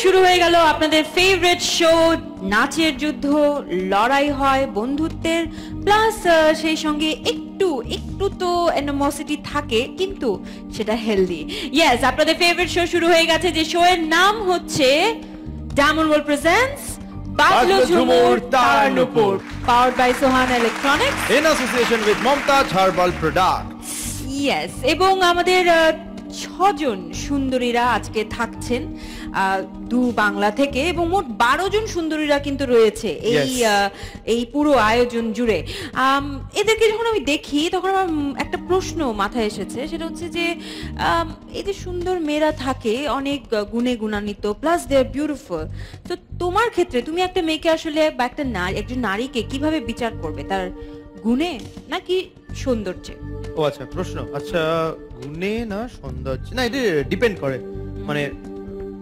শুরু হয়ে গেল আপনাদের ফেভারিট শো নাচের যুদ্ধ। লড়াই হয় বন্ধুত্বের, প্লাস সেই সঙ্গে একটু তো অ্যানিমোসিটি থাকে, কিন্তু সেটা হেলদি। ইয়েস, আপনাদের ফেভারিট শো শুরু হয়ে গেছে, যে শো এর নাম হচ্ছে ডায়মন্ড ওয়ার্ল্ড প্রেজেন্টস বাদলো ঝুমুর তার নূপুর, powered by Sohan electronics in association with Momtaz herbal products. Yes, এবং আমাদের 6 জন সুন্দরীরা আজকে থাকছেন দু বাংলা থেকে, এবং মোট 12 জন সুন্দরীরা কিন্তু রয়েছে এই পুরো আয়োজন জুড়ে। এদেরকে যখন আমি দেখি তখন আমার একটা প্রশ্ন মাথায় এসেছে, সেটা হচ্ছে যে এই যে সুন্দর মেয়েরা থাকে, অনেক গুণে গুণান্বিত, প্লাস দে আর বিউটিফুল। তো তোমার ক্ষেত্রে তুমি একটা মেয়েকে আসলে বা একজন নারীকে কিভাবে বিচার করবে, তার গুণে নাকি সৌন্দর্যে? ও আচ্ছা, প্রশ্ন। আচ্ছা, গুণে না সৌন্দর্য, না এটা ডিপেন্ড করে, মানে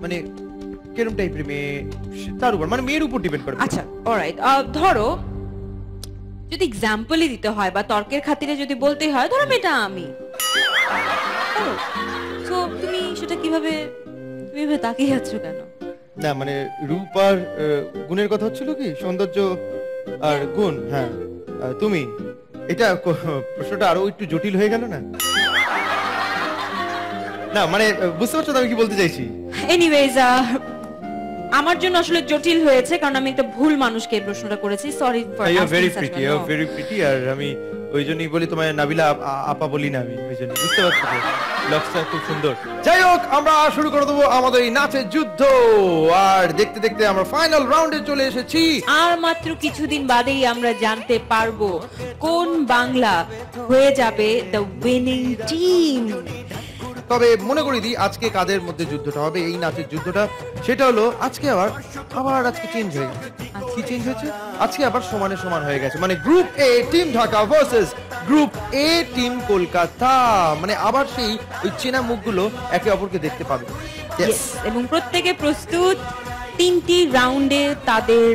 মানে কেরম টাইপের মেয়ে তার উপর, মানে মেয়ের উপর ডিপেন্ড করে। আচ্ছা, অলরাইট, ধরো যদি এক্সাম্পলই দিতে হয় বা তর্কের খাতিরে যদি বলতে হয়, ধরো মেয়েটা আমি, তো তুমি সেটা কিভাবে তাকিয়ে আছো কেন? না মানে রূপ আর গুণের কথা হচ্ছিল কি, সৌন্দর্য আর গুণ। হ্যাঁ, তুমি এটা প্রশ্নটা আরো একটু জটিল হয়ে গেল না? না মানে বুঝতে পারছো আমি কি বলতে চাইছি? এনিওয়েজ, আমার জন্য আসলে জটিল হয়েছে, কারণ আমি একটা ভুল মানুষকে এই প্রশ্নটা করেছি। Sorry for you are very pretty, আর আমি ওই জন্যই বলি তোমায় নাবিলা আপা বলি না, আমি ওই জন্য। বুঝতে পারছো, লক্সটা খুব সুন্দর। যাই হোক, আমরা শুরু করে দেবো আমাদের এই নাচের যুদ্ধ, আর দেখতে দেখতে আমরা ফাইনাল রাউন্ডে চলে এসেছি। আর মাত্র কিছুদিন বাদেই আমরা জানতে পারবো কোন বাংলা হয়ে যাবে দ্য উইনিং টিম। তবে মনে করি দিই আজকে কাদের মধ্যে যুদ্ধটা হবে, এই নাচের যুদ্ধটা, সেটা হলো আজকে আবার আজকে চেঞ্জ হয়ে গেছে। কি চেঞ্জ হয়েছে? আজকে আবার সমানে সমান হয়ে গেছে, মানে গ্রুপ এ টিম ঢাকা ভার্সেস গ্রুপ এ টিম কলকাতা। মানে আবার সেই ওই চেনা মুখগুলো একে অপরকে দেখতে পাবে। এবং প্রত্যেকে প্রস্তুত 3টি রাউন্ডে তাদের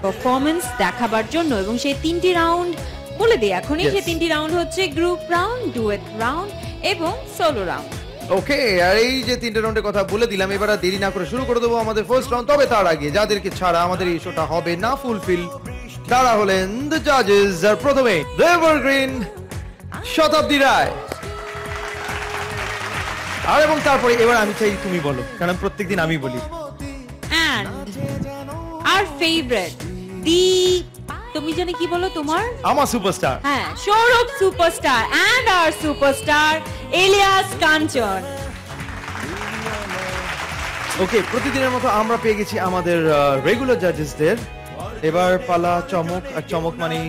পারফরম্যান্স দেখাবার জন্য। এবং সেই 3টি রাউন্ড বলে দিই এখনই, সেই 3টি রাউন্ড হচ্ছে গ্রুপ রাউন্ড, ডুয়েট রাউন্ড এবং সোলো রাউন্ড। ওকে, আর এই যে 3টে রাউন্ডের কথা বলে দিলাম, এবার আর দেরি না করে শুরু করে দেবো আমাদের ফার্স্ট রাউন্ড। তবে তার আগে যাদেরকে ছাড়া আমাদের এই শোটা হবে না ফুলফিল, তারা হলেন দ্য জাজেস। আর প্রথমে দ্য এভারগ্রিন শতাব্দী রায়, আর এবং তারপরে এবার আমি চাই তুমি বলো, কারণ প্রত্যেকদিন আমি বলি। এন্ড আর ফেভারিট তুমি জানি কি বলো তোমার? আমার সুপারস্টার, হ্যাঁ, সৌরভ সুপারস্টার এন্ড আর সুপারস্টার ইলিয়াস কাঞ্চন। ওকে, প্রতিদিনের মতো আমরা পেয়ে গেছি আমাদের রেগুলার জাজেসদের। এবার পালা চমক, আর চমক মানে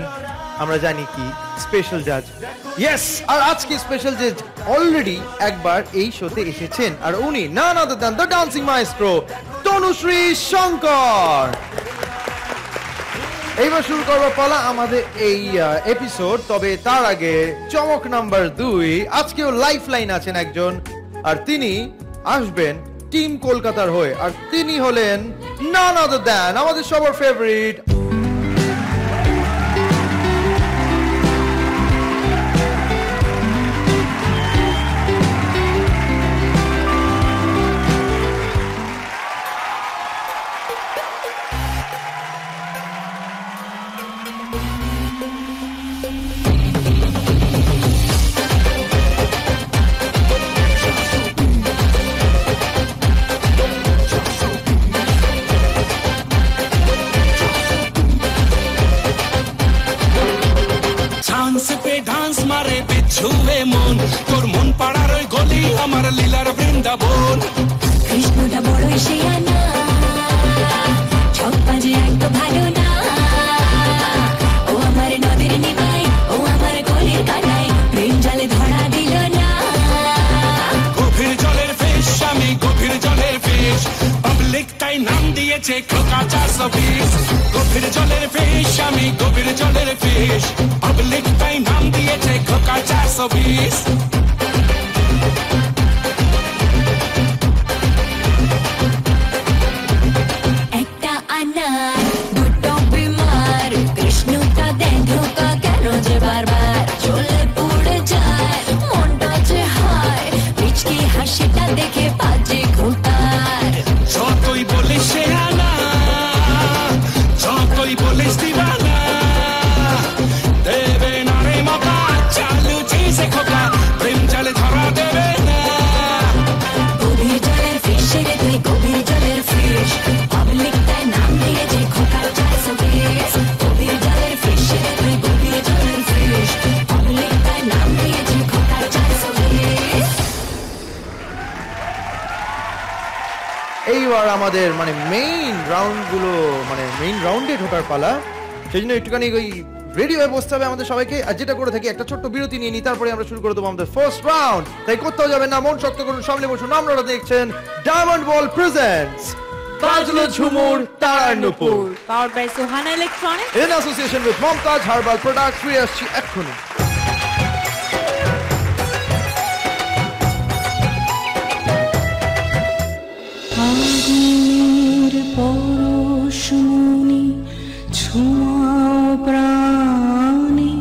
আমরা জানি কি স্পেশাল জাজ। ইয়েস, আর আজকে স্পেশাল জাজ অলরেডি একবার এই শোতে এসেছেন, আর উনি none other than the dancing maestro Tanushree Shankar. এইবার শুরু করবো পালা আমাদের এই এপিসোড। তবে তার আগে চমক নাম্বার 2, আজকেও লাইফ লাইন আছেন একজন, আর তিনি আসবেন টিম কলকাতার হয়ে, আর তিনি হলেন নান আদার দ্যান আমাদের সবার ফেভারিট ছুঁয়ে মন, তোর মন পাড়ার ওই গলি আমার লীলার বৃন্দাবন। কৃষ্ণটা বড়ই শিয়ানা, ছক বাজে একটু ভালো না। ও আমার নদীর নিমাই, ও আমার গলির কানাই, প্রেম জালে ধরা দিল না। গভীর জলের ফিশ, আমি গভীর জলের ফিশ, পাবলিক তাই নাম দিয়েছে খোকা 420। গভীর জলের ফিশ, আমি গভীর জলের ফিশ, পাবলিক তাই নাম দিয়েছে খোকা 420। দেখে বাজে ঘোটার। যতই বলিস সে আনা, যতই বলিস দিবানা, দেবে না রে মকা, চালুছি সে খোকা, প্রেম জালে ধরা দেবে না। গভীর জলের ফিশ রে তুই, গভীর জলের ফিশ, পাবলিক তাই নাম দিয়েছে খোকা 420। গভীর জলের ফিশ রে তুই, গভীর জলের ফিশ, পাবলিক তাই নাম দিয়েছে খোকা 420। এইবার আমাদের মানে মেইন রাউন্ড গুলো, মানে মেইন রাউন্ডে ঢোকার পালা। সেই জন্য একটুখানি ওই রেডি হয়ে বসতে হবে আমাদের সবাইকে। আর যেটা করে থাকি, একটা ছোট্ট বিরতি নিয়ে নিই, তারপরে আমরা শুরু করে দেবো আমাদের ফার্স্ট রাউন্ড। তাই কোথাও যাবেন না, মন শক্ত করুন, সামনে বসুন। আপনারা দেখছেন ডায়মন্ড বল প্রেজেন্টস বাজলো ঝুমুর তারার নুপুর, powered by Sohana electronics, in association with Momtaz herbal products. ফিরে আসছি এক্ষুনি। আগুনের পরশমণি ছোঁয়াও প্রাণে,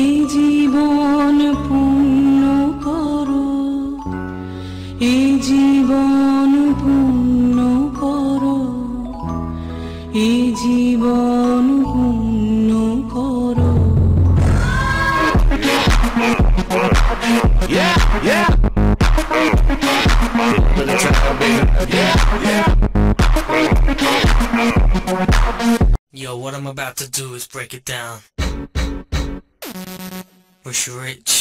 এ জীবন পূর্ণ করো, এ জীবন পূর্ণ করো, এ জীবন পূর্ণ করো। Yo, what I'm about to do is break it down. Wish you rich.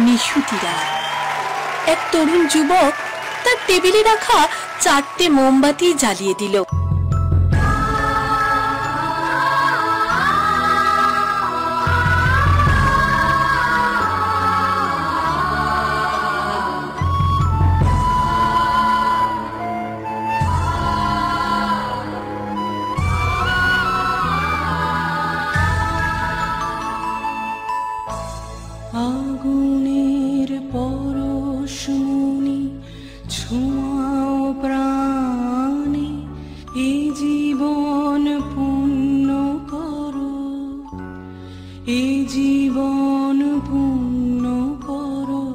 নিশুতিরা এক তরুণ যুবক তার টেবিলে রাখা 4টে মোমবাতি জ্বালিয়ে দিল। আগুনের পরশমণি ছোঁয়াও প্রাণে, এ জীবন পূর্ণ করো, এ জীবন পূর্ণ করো,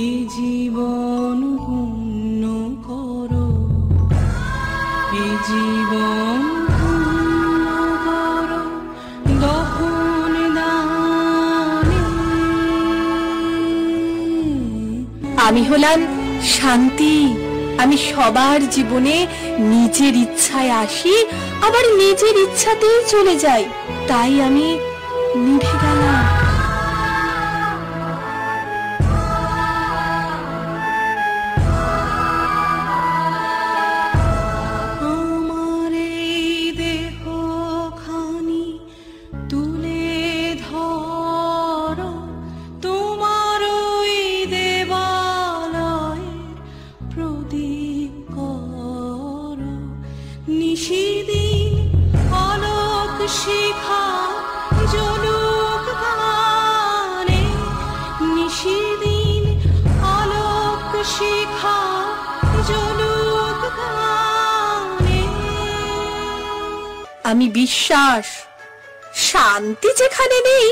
এ জীবন পূর্ণ করো, এ জীবন পূর্ণ করো, দহন দানে। আমি হলাম শান্তি। আমি সবার জীবনে নিজের ইচ্ছায় আসি, আবার নিজের ইচ্ছাতেই চলে যাই। তাই আমি নিভে গেলাম। আমার এই দেহখানি তুলে ধরো, তোমার ওই দেবালয়ের প্রদীপ করো। নিশিদিন আলোক শিখা জ্বলুক গানে, নিশিদিন আলোক শিখা জ্বলুক গানে। আমি বিশ্বাস, শান্তি যেখানে নেই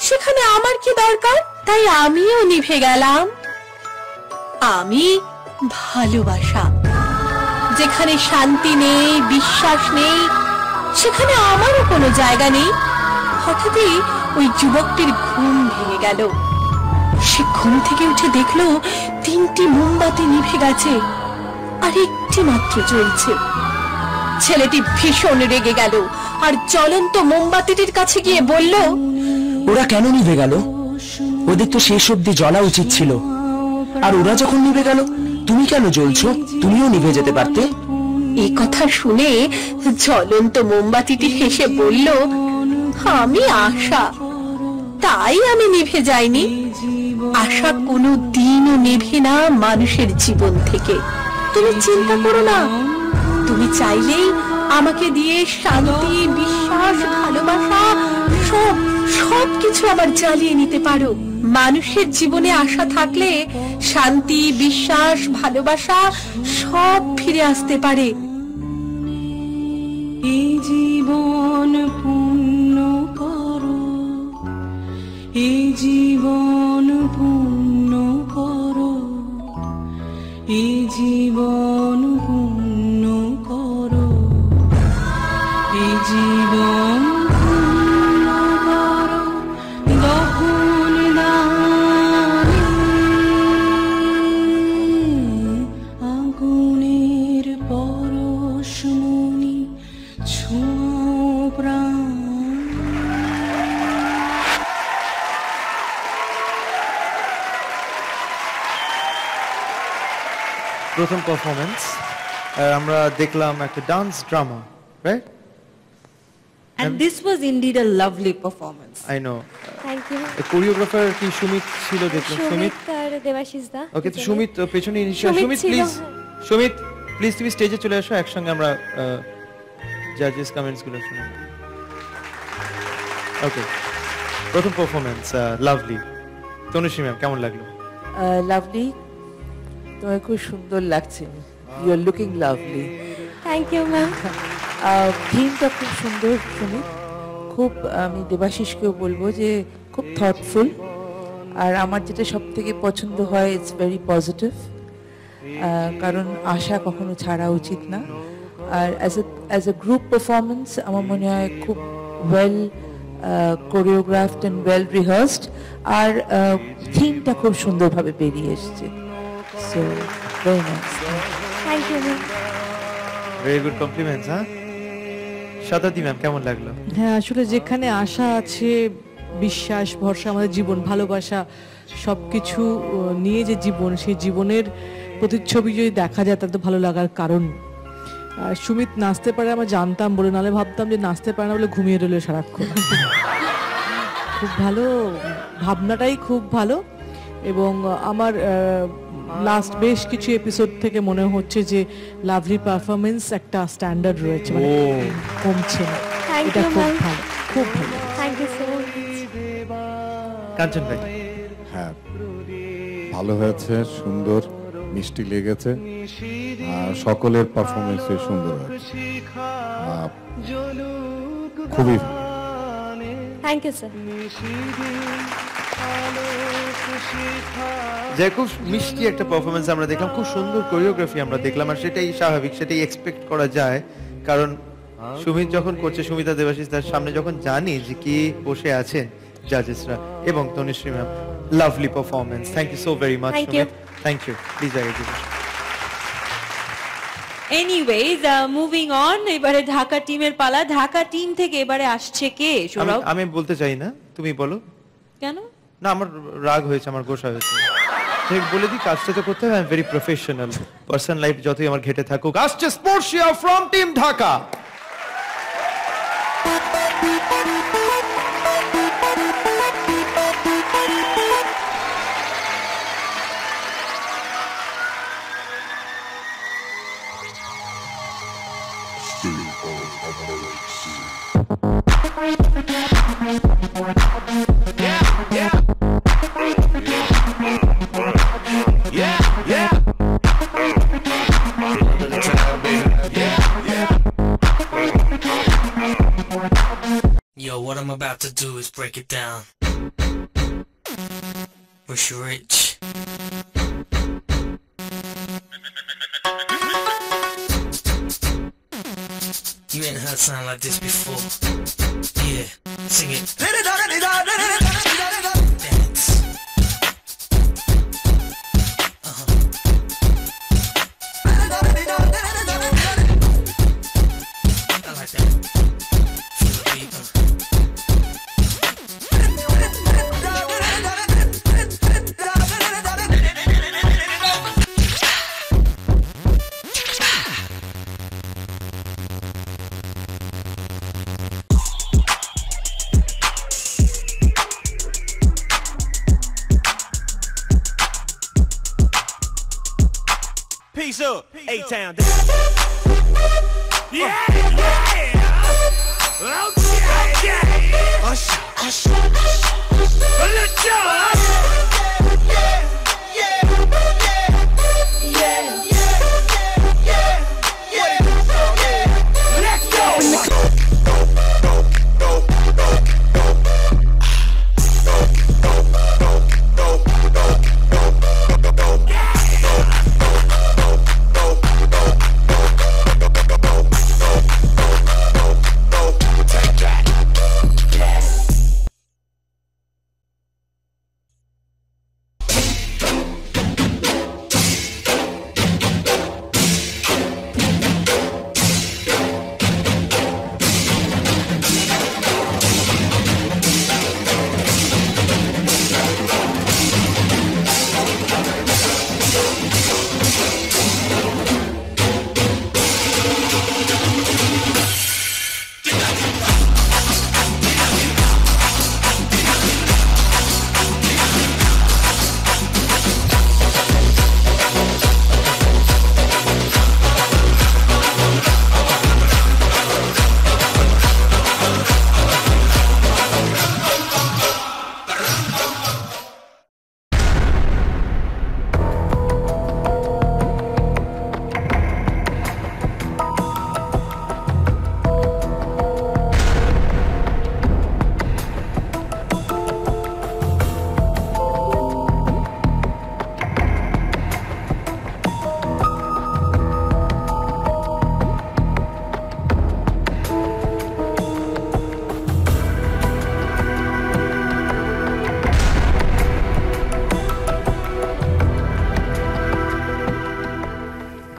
সেখানে আমার কি দরকার? তাই আমিও নিভে গেলাম। আমি ভালোবাসা। যেখানে শান্তি নেই, বিশ্বাস নেই, সেখানে আমারও কোনো জায়গা নেই। হঠাৎই ওই যুবকটির ঘুম ভেঙে গেল। সে ঘুম থেকে উঠে দেখলো 3টি মোমবাতি নিভে গেছে, আর একটি মাত্র জ্বলছে। ছেলেটি ভীষণ রেগে গেল আর জ্বলন্ত মোমবাতিটির কাছে গিয়ে বলল, ওরা কেন নিভে গেল? ওদের তো শেষ অবধি জ্বলা উচিত ছিল। আর ওরা যখন নিভে গেল, তুমি কেন জ্বলছো? তুমিও নিভে যেতে পারতে। এই কথা শুনে জ্বলন্ত মোমবাতিটি হেসে বলল, আমি আশা, তাই আমি নিভে যাইনি। আশা কোনো দিনও নেভে না মানুষের জীবন থেকে। তুমি চিন্তা করো না, তুমি চাইলেই আমাকে দিয়ে শান্তি, বিশ্বাস, ভালোবাসা সব সবকিছু আবার জ্বালিয়ে নিতে পারো। মানুষের জীবনে আশা থাকলে শান্তি, বিশ্বাস, ভালোবাসা সব ফিরে আসতে পারে। এই জীবন পূর্ণ করো, এই জীবন পূর্ণ করো, এই জীবন পূর্ণ করো, এই জীবন পূর্ণ করো, দহন দানে আগুনের পরশমণি ছোঁয়াও প্রাণ। প্রথম পারফরমেন্স আমরা দেখলাম একটা dance drama, right? And this was indeed a lovely performance. I know. Thank you. Choreographer কি সুমিত ছিল দেখলাম? সুমিত, আর দেবাশিস দা। ওকে, তো সুমিত পেছনে ইনিশিয়াল। সুমিত সুমিত ছিল, প্লিজ, হ্যাঁ। সুমিত প্লিজ তুমি স্টেজে চলে আসো, একসঙ্গে আমরা জাজেস কমেন্টস গুলো শুনি। ওকে, প্রথম পারফরমেন্স লাভলি। তনুশ্রী ম্যাম কেমন লাগলো? লাভলি, তোমায় খুব সুন্দর লাগছে, you are looking lovely. Thank you ma'am. থিমটা খুব সুন্দর সুমিত, খুব, আমি দেবাশিসকেও বলবো যে খুব থটফুল, আর আমার যেটা সব থেকে পছন্দ হয় ইটস ভেরি পজিটিভ, কারণ আশা কখনো ছাড়া উচিত না। আর অ্যাজ এ গ্রুপ পারফরমেন্স আমার মনে হয় খুব well choreographed and well rehearsed, আর থিমটা খুব সুন্দরভাবে বেরিয়ে এসছে। So very nice. Thank you ma'am. Very good compliments. হ্যাঁ, শতাব্দী ম্যাম কেমন লাগলো? হ্যাঁ, আসলে যেখানে আশা আছে, বিশ্বাস, ভরসা, আমাদের জীবন, ভালোবাসা সবকিছু নিয়ে যে জীবন, সেই জীবনের প্রতিচ্ছবি যদি দেখা যায় তাতে ভালো লাগার কারণ। আর সুমিত নাচতে পারে আমরা জানতাম বলে, নালে ভাবতাম যে নাচতে পারে না বলে ঘুমিয়ে রইল সারাক্ষণ। খুব ভালো, ভাবনাটাই খুব ভালো। এবং আমার লাস্ট বেশ কিছু এপিসোড থেকে মনে হচ্ছে যে লাভলি পারফরমেন্স একটা স্ট্যান্ডার্ড রয়েছে, মানে কমছে না। Thank এটা you, খুব ma'am. ভালো, খুব ভালো। Thank you so much. Kanchan ভাই? হ্যাঁ, ভালো হয়েছে, সুন্দর, মিষ্টি লেগেছে, আর সকলের পারফরমেন্সে সুন্দর হয়েছে, খুবই ভালো। Thank you sir. যে খুব মিষ্টি একটা পারফরমেন্স আমরা দেখলাম, খুব সুন্দর কোরিওগ্রাফি আমরা দেখলাম, আর সেটাই স্বাভাবিক, সেটাই এক্সপেক্ট করা যায়। কারণ সুমিত যখন করছে, সুমিতা দেবাশিস তার সামনে যখন জানি যে কি বসে আছেন জাজেসরা, এবং Tanushree ma'am, lovely performance. Thank you so very much Sumit, thank you. Please আগে দিন। এনিওয়েজ, মুভিং অন, এবারে ঢাকা টিমের পালা। ঢাকা টিম থেকে এবারে আসছে কে? সৌরভ? আমি বলতে চাই না, তুমি বলো। কেন? না, আমার রাগ হয়েছে, আমার গোসা হয়েছে। ঠিক বলে দিই, কাজটা তো করতে হবে। I am very professional. Personal life যতই আমার ঘেটে থাকুক। আসছে স্পোর্টসিয়া from team Dhaka. Yo, what I'm about to do is break it down. Wish you rich. You ain't heard something like this before. Yeah, sing it. Dance. I like that. Feel the beat. Peace up, A-Town. Yeah, yeah. Okay, yeah.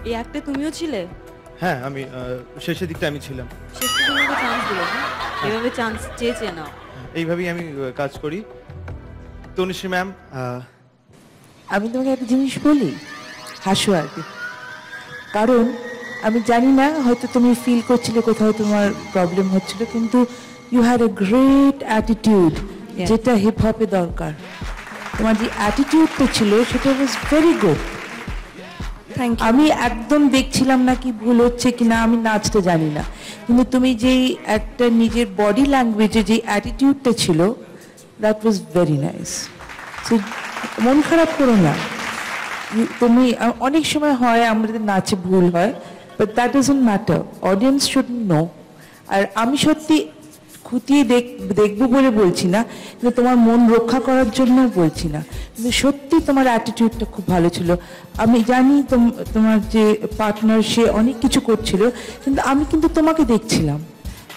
এই অ্যাক্টে তুমিও ছিলে? হ্যাঁ, আমি শেষের দিকটা আমি ছিলাম। শেষ পর্যন্ত চান্স দিলে না? এভাবে চান্স চেয়ে নাও। এইভাবেই আমি কাজ করি। তনুশ্রী ম্যাম, আমি তোমাকে একটা জিনিস বলি, হাসো আর কি, কারণ আমি জানি না হয়তো তুমি ফিল করছিলে কোথাও তোমার প্রবলেম হচ্ছিল, কিন্তু you had a great attitude, যেটা হিপ হপে দরকার। তোমার যে অ্যাটিটিউডটা ছিল সেটা ওয়াজ ভেরি গুড। আমি একদম দেখছিলাম না কি ভুল হচ্ছে কিনা, আমি নাচতে জানি না, কিন্তু তুমি যেই একটা নিজের বডি ল্যাঙ্গুয়েজে যে অ্যাটিটিউডটা ছিল, দ্যাট ওয়াজ ভেরি নাইস। মন খারাপ করো না, তুমি অনেক সময় হয় আমাদের নাচে ভুল হয়, but that doesn't matter, audience should know. আর আমি সত্যি খুঁটিয়ে দেখবো বলে বলছি না, কিন্তু তোমার মন রক্ষা করার জন্য বলছি না, কিন্তু সত্যি তোমার অ্যাটিটিউডটা খুব ভালো ছিল। আমি জানি তোমার যে পার্টনার সে অনেক কিছু করছিল, কিন্তু আমি কিন্তু তোমাকে দেখছিলাম,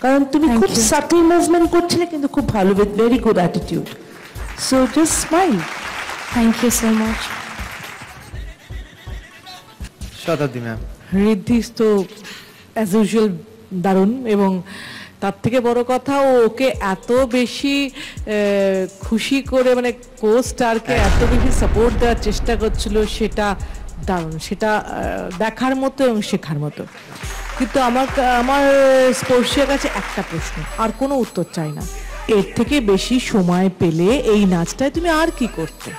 কারণ তুমি খুব সাটল মুভমেন্ট করছিলে, কিন্তু খুব ভালো, with very good attitude. So just smile. Thank you so much. Shatabdi ma'am, Riddhi তো অ্যাজ ইউজুয়াল দারুণ, এবং তার থেকে বড় কথা ও ওকে এত বেশি খুশি করে, মানে কো স্টারকে এত বেশি সাপোর্ট দেওয়ার চেষ্টা করছিল, সেটা দারুণ, সেটা দেখার মতো এবং শেখার মতো। কিন্তু আমার স্পর্শের কাছে একটা প্রশ্ন, আর কোনো উত্তর চাই না, এর থেকে বেশি সময় পেলে এই নাচটায় তুমি আর কি করতে?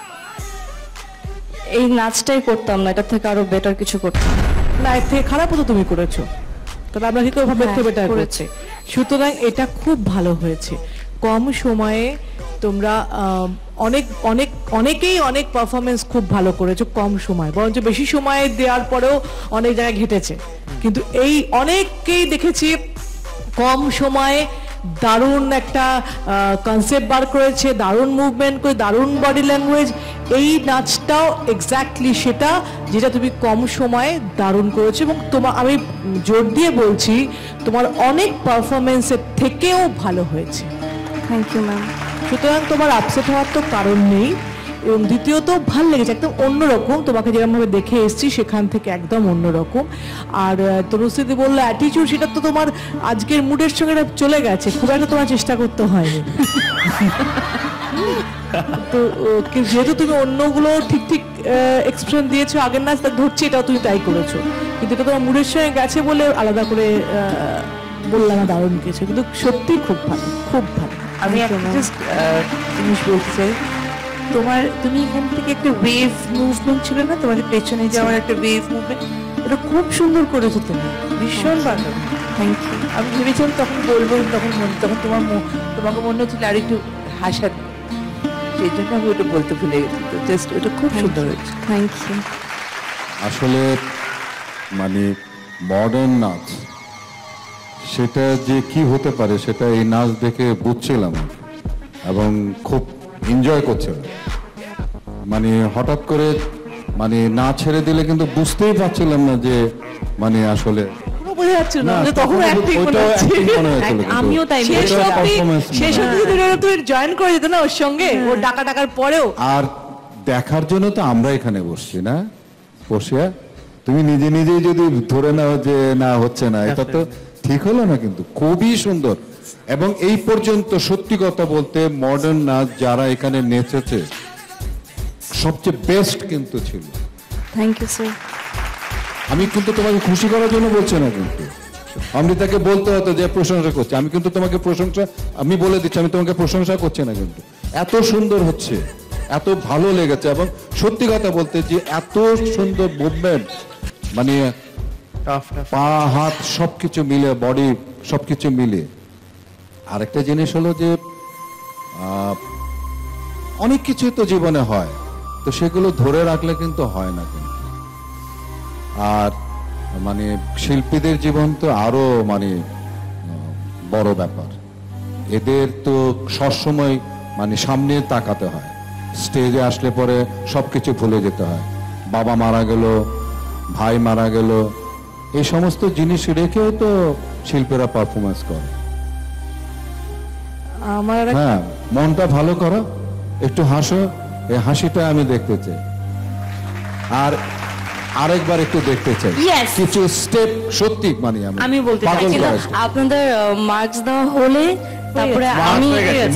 এই নাচটাই করতাম না, এটা থেকে আরো বেটার কিছু করতাম না। এর থেকে খারাপও তো তুমি করেছো, তাহলে আমরা কি করে ভাবে বেটার করেছে? সুতরাং এটা খুব ভালো হয়েছে। কম সময়ে তোমরা অনেকেই অনেক পারফরমেন্স খুব ভালো করেছো কম সময়, বরঞ্চ বেশি সময় দেওয়ার পরেও অনেক জায়গায় ঘেটেছে, কিন্তু এই অনেককেই দেখেছি কম সময়ে দারুণ একটা কনসেপ্ট বার করেছে, দারুণ মুভমেন্ট করে, দারুণ বডি ল্যাঙ্গুয়েজ। এই নাচটাও এক্স্যাক্টলি সেটা, যেটা তুমি কম সময়ে দারুণ করেছো, এবং আমি জোর দিয়ে বলছি তোমার অনেক পারফরমেন্সের থেকেও ভালো হয়েছে। Thank you ma'am. সুতরাং তোমার আপসেট হওয়ার তো কারণ নেই, এবং দ্বিতীয়ত ভাল লেগেছে, একদম অন্যরকম, তোমাকে যেরকমভাবে দেখে এসেছি সেখান থেকে একদম অন্যরকম। আর তনুশ্রী বললো অ্যাটিটিউড, সেটা তো তোমার আজকের মুডের সঙ্গে চলে গেছে, খুব একটা তোমার চেষ্টা করতে হয়নি। তো যেহেতু তুমি অন্যগুলো ঠিক ঠিক এক্সপ্রেশন দিয়েছো, আগের নাচ ধরছি, এটাও তুমি তাই করেছো, কিন্তু এটা তোমার মুডের সঙ্গে গেছে বলে আলাদা করে বললাম না দারুণ কিছু, কিন্তু সত্যি খুব ভালো, খুব ভালো। আমি একটা জাস্ট জিনিস বলতে চাই, তুমি এখান থেকে একটা ওয়েভ মুভমেন্ট ছিল না, তোমাদের পেছনে যাওয়ার একটা ওয়েভ মুভমেন্ট, এটা খুব সুন্দর করেছো তুমি, ভীষণ ভালো। Thank you. আমি ভেবেছিলাম তখন বলবো, তখন তোমাকে মনে হচ্ছিল আর একটু হাসার, সেই জন্য আমি ওটা বলতে ভুলে গেছি। তো জাস্ট ওটা খুব সুন্দর হয়েছে। Thank you. আসলে মানে মডার্ন নাচ সেটা যে কি হতে পারে সেটা এই নাচ দেখে বুঝছিলাম এবং খুব এনজয় করছিলাম। মানে হঠাৎ করে মানে না ছেড়ে দিলে কিন্তু বুঝতেই পারছিলাম না যে মানে আসলে বোঝা যাচ্ছিল না যে তখন অ্যাক্টিং মনে ওটাও হচ্ছে। acting মনে হয়েছিল কিন্তু। আমিও তাই ওটা performance মনে শেষ অবধি তুই জয়েন করে যেত না ওর সঙ্গে, ওর ডাকার পরেও। আর দেখার জন্য তো আমরা এখানে বসছি না, বসিয়া তুমি নিজে নিজেই যদি ধরে নাও যে না হচ্ছে না, এটা তো ঠিক হলো না। কিন্তু খুবই সুন্দর এবং এই পর্যন্ত সত্যি কথা বলতে মডার্ন নাচ যারা এখানে নেচেছে সবচেয়ে বেস্ট কিন্তু ছিল। Thank you sir. আমি কিন্তু তোমাকে খুশি করার জন্য বলছি না, কিন্তু অমৃতাকে বলতে হতো যে প্রশংসা করছে, আমি কিন্তু তোমাকে প্রশংসা, আমি বলে দিচ্ছি আমি তোমাকে প্রশংসা করছি না, কিন্তু এত সুন্দর হচ্ছে, এত ভালো লেগেছে। এবং সত্যি কথা বলতে যে এত সুন্দর মুভমেন্ট, মানে পা হাত সবকিছু মিলে, বডি সবকিছু মিলে। আরেকটা জিনিস হলো যে অনেক কিছু তো জীবনে হয়, তো সেগুলো ধরে রাখলে কিন্তু হয় না কিন্তু। আর মানে শিল্পীদের জীবন তো আরো মানে বড় ব্যাপার, এদের তো সবসময় মানে সামনে তাকাতে হয়। স্টেজে আসলে পরে সবকিছু ভুলে যেতে হয়, বাবা মারা গেল, ভাই মারা গেল, এই সমস্ত জিনিস রেখেও তো শিল্পীরা পারফরমেন্স করে। আমার হ্যাঁ, মনটা ভালো করো, একটু হাসো, এই হাসিটা আমি দেখতে চাই, আর আরেকবার একটু দেখতে চাই Yes. কিছু স্টেপ। সত্যি মানে আমি বলতে চাই পাগল কিন্তু করে আসছে। আপনাদের মার্কস দেওয়া হলে তারপরে আমি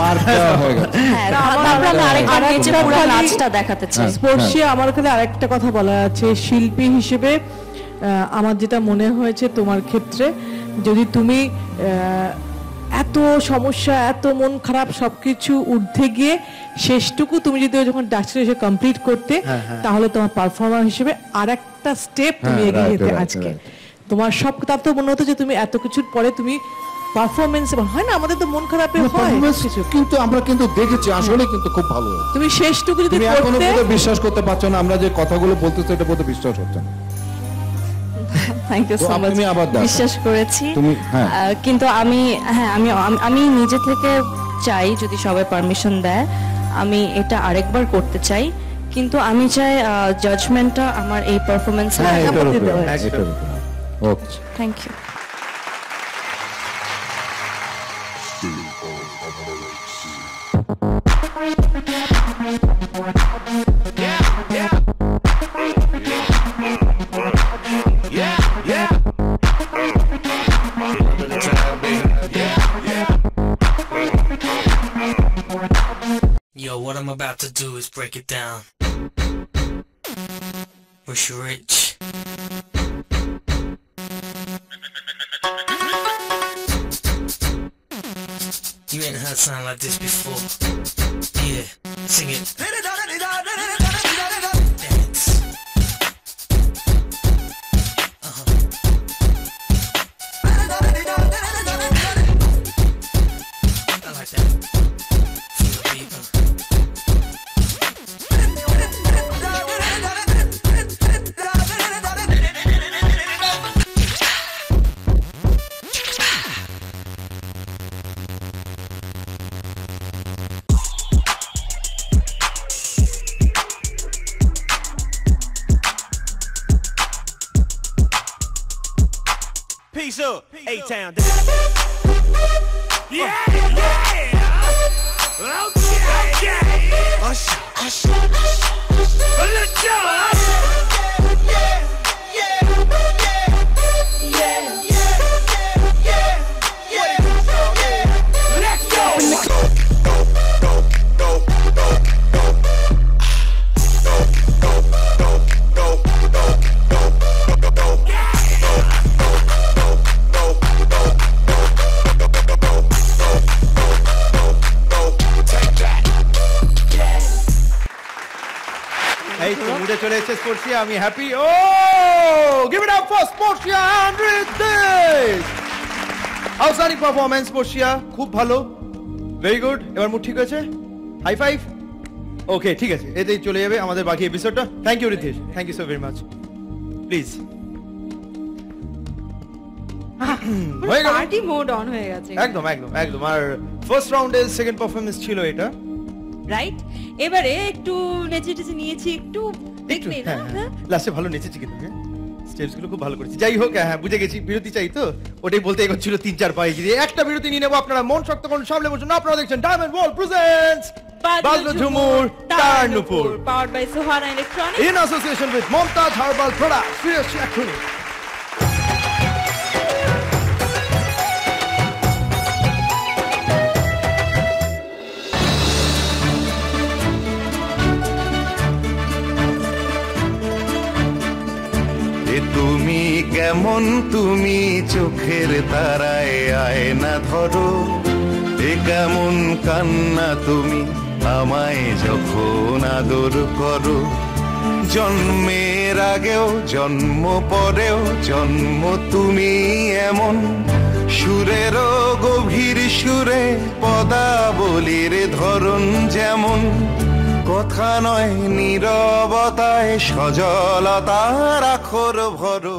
মার্ক দেওয়া হয়ে গেছে। হ্যাঁ, তারপরে আমি আরেকবার নিচে পুরো নাচটা দেখাতে চাই। স্পর্শী, আমার কাছে আরেকটা কথা বলা আছে শিল্পী হিসেবে। আমার যেটা মনে হয়েছে তোমার ক্ষেত্রে, যদি তুমি এত সমস্যা, এত মন খারাপ সবকিছু ঊর্ধ্বে গিয়ে শেষটুকু তুমি যদি যখন ডাক্তার এসে কমপ্লিট করতে, তাহলে তোমার পারফর্মার হিসেবে আরেকটা স্টেপ তুমি এগিয়ে যেতে। আজকে তোমার সব তার তো মনে হতো যে তুমি এত কিছুর পরে তুমি পারফরমেন্স, হয় না আমাদের তো মন খারাপে হয়, কিন্তু আমরা কিন্তু দেখেছি আসলে কিন্তু খুব ভালো হয়েছে। তুমি শেষটুকু যদি তুমি এখনো করতে। বোধহয় বিশ্বাস করতে পারছো না, আমরা যে কথাগুলো বলতেছি এটা বোধহয় বিশ্বাস হচ্ছে না। থ্যাংক ইউ তো সো মাচ। তুমি আবার দেখো। বিশ্বাস করেছি তুমি হ্যাঁ কিন্তু আমি নিজে থেকে চাই, যদি সবাই পারমিশন দেয়, আমি এটা আরেকবার করতে চাই। কিন্তু আমি চাই জাজমেন্টটা আমার এই পারফরমেন্সে। হ্যাঁ, এটার উপরে, এটার উপরে। Okay, thank you. Yo, what I'm about to do is break it down. Wish you rich. You ain't heard something like this before. Yeah, sing it. Dance. I like that. Feel the beat, Peace up, A-Town. Yeah, yeah. Okay. Usher, usher. Let's go. এই তো মুডে চলে এসেছে স্পোর্টসিয়া, আমি happy. ও give it up for স্পোর্টসিয়া and Ritesh. Outstanding performance বর্ষিয়া, খুব ভালো, ভেরি গুড। এবার মুড ঠিক আছে, হাই ফাইভ। ওকে, ঠিক আছে, এতেই চলে যাবে আমাদের বাকি এপিসোডটা। Thank you Ritesh, thank you so very much. Please হয়ে গেল, পার্টি মোড অন হয়ে গেছে একদম একদম একদম। আর ফার্স্ট রাউন্ডের সেকেন্ড পারফরম্যান্স ছিল এটা, রাইট? এবারে একটু নেচে টেচে নিয়েছি, একটু দেখলে না? লাস্টে ভালো নেচেছি কিন্তু, স্টেপস গুলো খুব ভালো করেছি। যাই হোক, হ্যাঁ বুঝে গেছি, বিরতি চাই তো, ওটাই বলতে এগোচ্ছিল 3-4 পায়ে গিয়ে। একটা বিরতি নিয়ে নেবো, আপনারা মন শক্ত করুন, সামনে বসুন। আপনারা দেখছেন ডায়মন্ড ওয়ার্ল্ড প্রেজেন্টস বাজলো ঝুমুর তারনুপুর, powered by Sohana Electronics in association with Momtaj Herbal Products। ফিরে আসছি এক্ষুনি। তুমি কেমন, তুমি চোখের তারায় আয়না ধরো, এ কেমন কান্না তুমি আমায় যখন আদর করো। জন্মের আগেও জন্ম পরেও জন্ম তুমি এমন, সুরেরও গভীর সুরে পদাবলীর ধরন যেমন, কথা নয় নীরবতায় সজলতার আখর ভরো।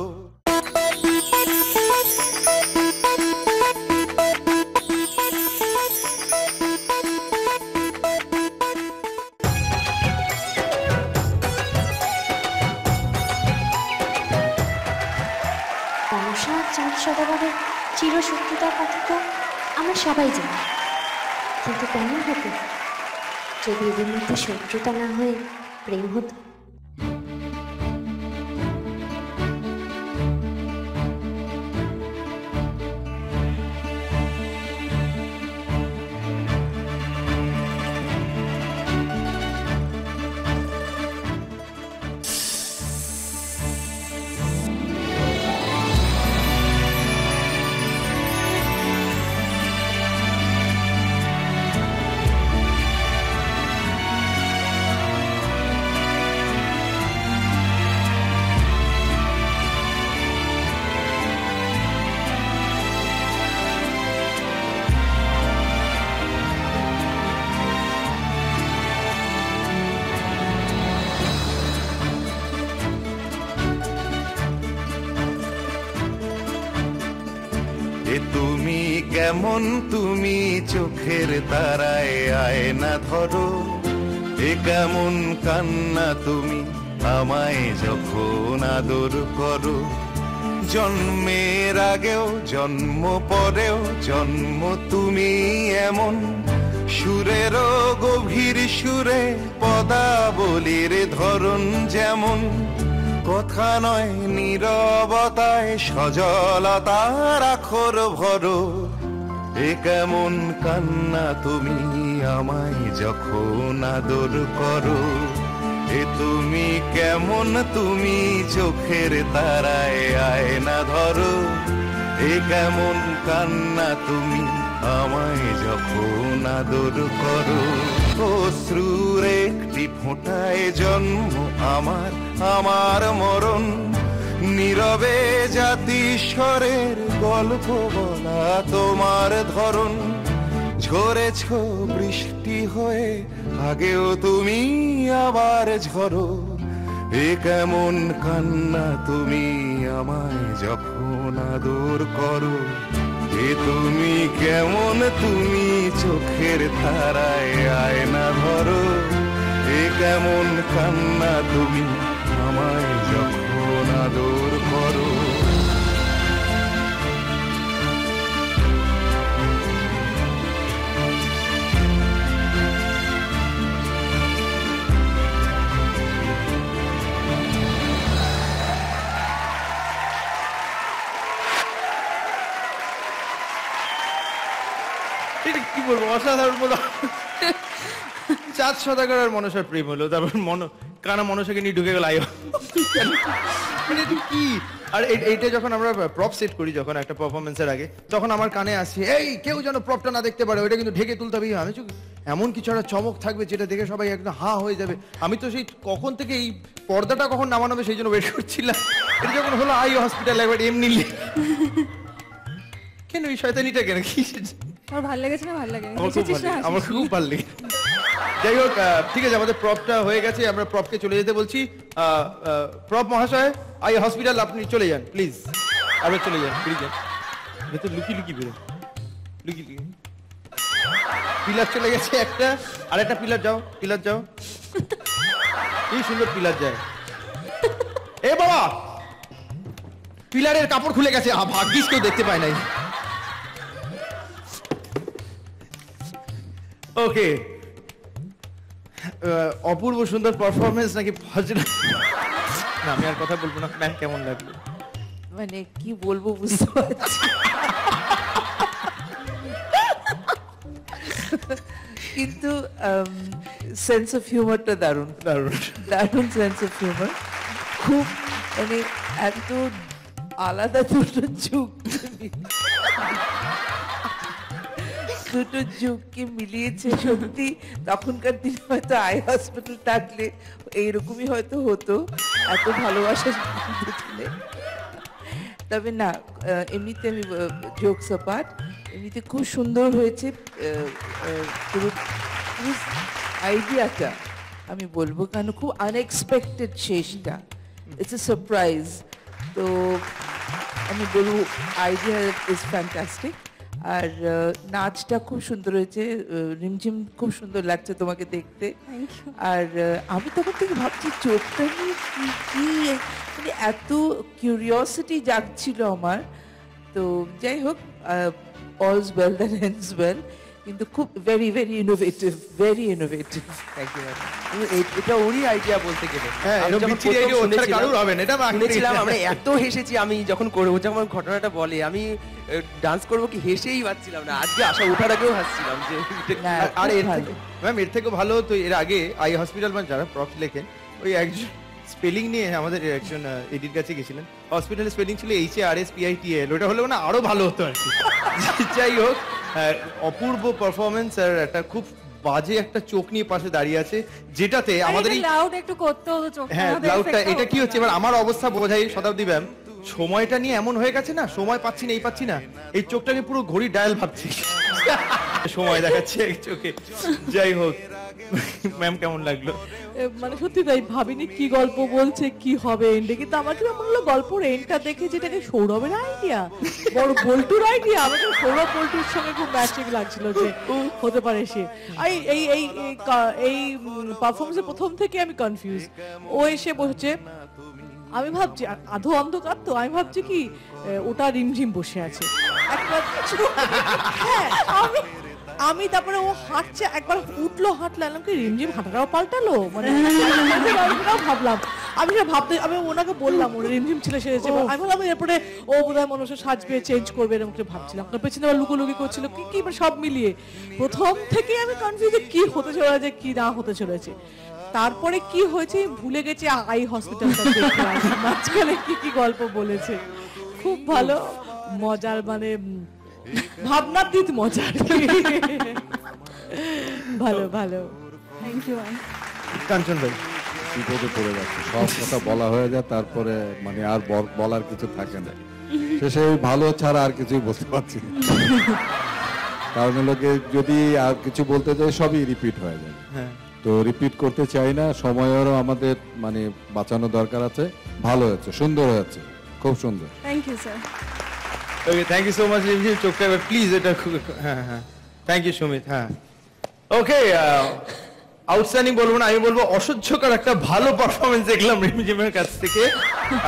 মনসা আর চাঁদ সদাগরের চিরশত্রুতার কথা তো আমরা সবাই জানি, কিন্তু কেমন হতো যদি এদের মধ্যে শত্রুতা না হয়ে প্রেম হতো? তুমি কেমন, তুমি চোখের তারায় আয়না ধরো, এ কেমন কান্না তুমি আমায় যখন আদর করো। জন্মের আগেও জন্ম পরেও জন্ম তুমি এমন, সুরেরও গভীর সুরে পদাবলীর ধরন যেমন, কথা নয় নীরবতায় সজলতার আখর ভরো। এ কেমন কান্না তুমি আমায় যখন আদর করো, এ তুমি কেমন, তুমি চোখের তারায় আয়না ধরো, এ কেমন কান্না তুমি আমায় যখন আদর করো। অশ্রুর একটি ফোঁটায় জন্ম আমার, আমার মরণ, নীরবে জাতিস্বরের গল্প বলা তোমার ধরন। ঝরেছ বৃষ্টি হয়ে, আগেও তুমি আবার ঝরো, এ কেমন কান্না তুমি আমায় যখন আদর করো। এ তুমি কেমন, তুমি চোখের তারায় আয়না ধরো, এ কেমন কান্না তুমি আমায় যখন আদর করো। কি বলবো, অসাধারণ বলো। চাঁদ সদাগর আর মনসার প্রেম হলো, তারপর কানা মনসাকে নিয়ে ঢুকে গেল আয়ো। মানে কি? আর এইটা যখন আমরা প্রপ সেট করি, যখন একটা পারফরমেন্সের আগে, তখন আমার কানে আসছে, এই কেউ যেন প্রপটা না দেখতে পারে, ওইটা কিন্তু ঢেকে তুলতে হবে। আমি এমন কিছু একটা চমক থাকবে যেটা দেখে সবাই একদম হা হয়ে যাবে। আমি তো সেই কখন থেকে এই পর্দাটা কখন নামানো হবে সেই জন্য ওয়েট করছিলাম। এটা যখন হলো আই হসপিটাল একবার এমনি কেন এই শয়তানিটা কেন কি আমার ভালো লেগেছে না ভালো লাগে আমার খুব ভালো লেগে যাই হোক ঠিক আছে আমাদের প্রপটা হয়ে গেছে আমরা প্রপকে চলে যেতে বলছি প্রপ মহাশয় আই হসপিটাল আপনি চলে যান প্লিজ আপনি চলে যান প্লিজ যান ভেতর লুকি লুকি বেরো লুকি লুকি পিলার চলে গেছে একটা আর একটা পিলার যাও কি সুন্দর পিলার যায় এ বাবা পিলারের কাপড় খুলে গেছে ভাগ্যিস কেউ দেখতে পায় নাই ওকে অপূর্ব সুন্দর পারফরমেন্স নাকি না আমি আর কথা বলবো না ম্যাম কেমন লাগলো মানে কি বলবো বুঝতে পারছি কিন্তু সেন্স অফ হিউমারটা দারুণ সেন্স অফ হিউমার খুব মানে এত আলাদা দুটো যুগকে মিলিয়েছে সত্যি তখনকার দিনে হয়তো আই হসপিটাল থাকলে এইরকমই হয়তো হতো এত ভালোবাসা তবে না এমনিতে আমি জোকস অ্যাপার্ট এমনিতে খুব সুন্দর হয়েছে পুরো আইডিয়াটা আমি বলবো কারণ খুব আনএক্সপেক্টেড শেষটা ইটস এ সারপ্রাইজ তো আমি বলবো আইডিয়া ইজ ফ্যান্টাস্টিক আর নাচটা খুব সুন্দর হয়েছে রিমঝিম খুব সুন্দর লাগছে তোমাকে দেখতে আর আমি তখন থেকে ভাবছি চোখটা নিয়ে কি মানে এত কিউরিওসিটি জাগছিল আমার তো যাই হোক all's well that ends well কিন্তু খুব ভেরি ইনোভেটিভ থ্যাংক ইউ এটা ওরই আইডিয়া বলতে গেলে হ্যাঁ এরকম বিচ্ছিরি আইডিয়া ওর কারোর হবে না এটা শুনেছিলাম আমরা এত হেসেছি আমি যখন করে ও যখন ঘটনাটা বলে আমি ডান্স করব কি হেসেই পাচ্ছিলাম না আজকে আসা ওঠার আগেও হাসছিলাম যে আর এর থেকে ভালো তো এর আগে আই হসপিটাল মানে যারা প্রপ লেখেন ওই একজন স্পেলিং নিয়ে আমাদের একজন এডিট কাছে গেছিলেন হসপিটালের স্পেলিং ছিল HARSPITL ওটা হলো না আরো ভালো হতো আর কি যাই হোক অপূর্ব পারফরমেন্স আর একটা খুব বাজে একটা চোখ নিয়ে পাশে দাঁড়িয়ে আছে যেটাতে আমাদের লাউড একটু করতে হতো চোখটা হ্যাঁ লাউডটা এটা কি হচ্ছে এবার আমার অবস্থা বোঝাই শতাব্দী ম্যাম সময়টা নিয়ে এমন হয়ে গেছে না সময় পাচ্ছি না এই চোখটাকে পুরো ঘড়ি ডায়াল ভাবছি সময় দেখাচ্ছে এক চোখে যাই হোক ম্যাম কেমন লাগলো মানে সত্যি তাই ভাবিনি কি গল্প বলছে কি হবে এন্ডে কিন্তু আমার কি মনে হলো গল্পের এন্ডটা দেখে যেটাকে সৌরভের আইডিয়া বড় বল্টুর আইডিয়া আমাকে সৌরভ বল্টুর সঙ্গে খুব ম্যাচিং লাগছিল যে হতে পারে সে এই পারফরমেন্সের প্রথম থেকে আমি কনফিউজ ও এসে বসেছে আমি ভাবছি আধো অন্ধকার তো আমি ভাবছি কি ওটা রিমঝিম বসে আছে আমি তারপরে ও হাঁটছে একবার উঠলো হাঁটলাম কি রিমঝিম হাঁটাটাও পাল্টালো মানে ভাবলাম আমি ওনাকে বললাম ওর রিমঝিম ছিল সেরেছে আমি বললাম এরপরে ও বোধহয় মানুষ সাজবে চেঞ্জ করবে এরকম করে ভাবছিলাম তার পেছনে আবার লুকোলুকি করছিল কি সব মিলিয়ে প্রথম থেকে আমি কনফিউজ কি হতে চলেছে কি না হতে চলেছে তারপরে কি হয়েছে ভুলে গেছি আই হসপিটালটা মাঝখানে কি গল্প বলেছে খুব ভালো মজার মানে ভাবনাতীত মজার ভালো থ্যাংক ইউ কাঞ্চন ভাই বিপদে পড়ে যাচ্ছে সব কথা বলা হয়ে যায় তারপরে মানে আর বলার কিছু থাকে না শেষে ভালো ছাড়া আর কিছুই বলতে পারছি না কারণ লোকে যদি আর কিছু বলতে যায় সবই রিপিট হয়ে যায় তো রিপিট করতে চাই না সময়েরও আমাদের মানে বাঁচানো দরকার আছে ভালো হয়েছে সুন্দর হয়েছে খুব সুন্দর thank you sir okay thank you so much Rimjhim চোখটা প্লিজ এটা হ্যাঁ থ্যাংক ইউ সুমিত হ্যাঁ ওকে আউটস্ট্যান্ডিং বলবো না আমি বলবো অসহ্যকর একটা ভালো পারফরমেন্স দেখলাম রিমঝিমের কাছ থেকে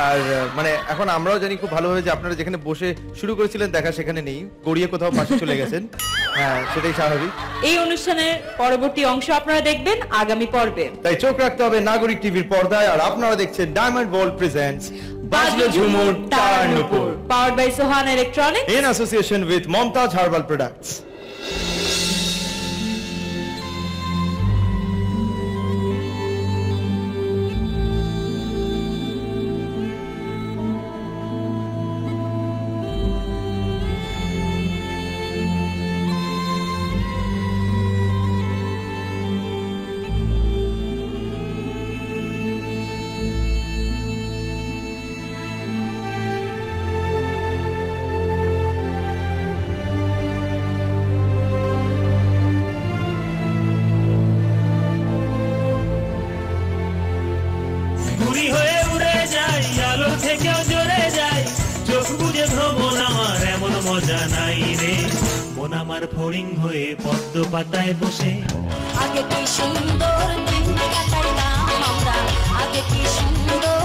আর মানে এখন আমরাও জানি খুব ভালোভাবে যে আপনারা যেখানে বসে শুরু করেছিলেন দেখা সেখানে নেই গড়িয়ে কোথাও পাশে চলে গেছেন হ্যাঁ সেটাই স্বাভাবিক এই অনুষ্ঠানের পরবর্তী অংশ আপনারা দেখবেন আগামী পর্বে তাই চোখ রাখতে হবে নাগরিক টিভির পর্দায় আর আপনারা দেখছেন ডায়মন্ড ওয়ার্ল্ড প্রেজেন্টস বাজলো ঝুমুর তার নূপুর powered by Sohan Electronics in association with Momtaj Herbal Products আমার ফড়িং হয়ে পদ্ম পাতায় বসে। আগে কি সুন্দর দিন কাটাইলাম আমরা, আগে কি সুন্দর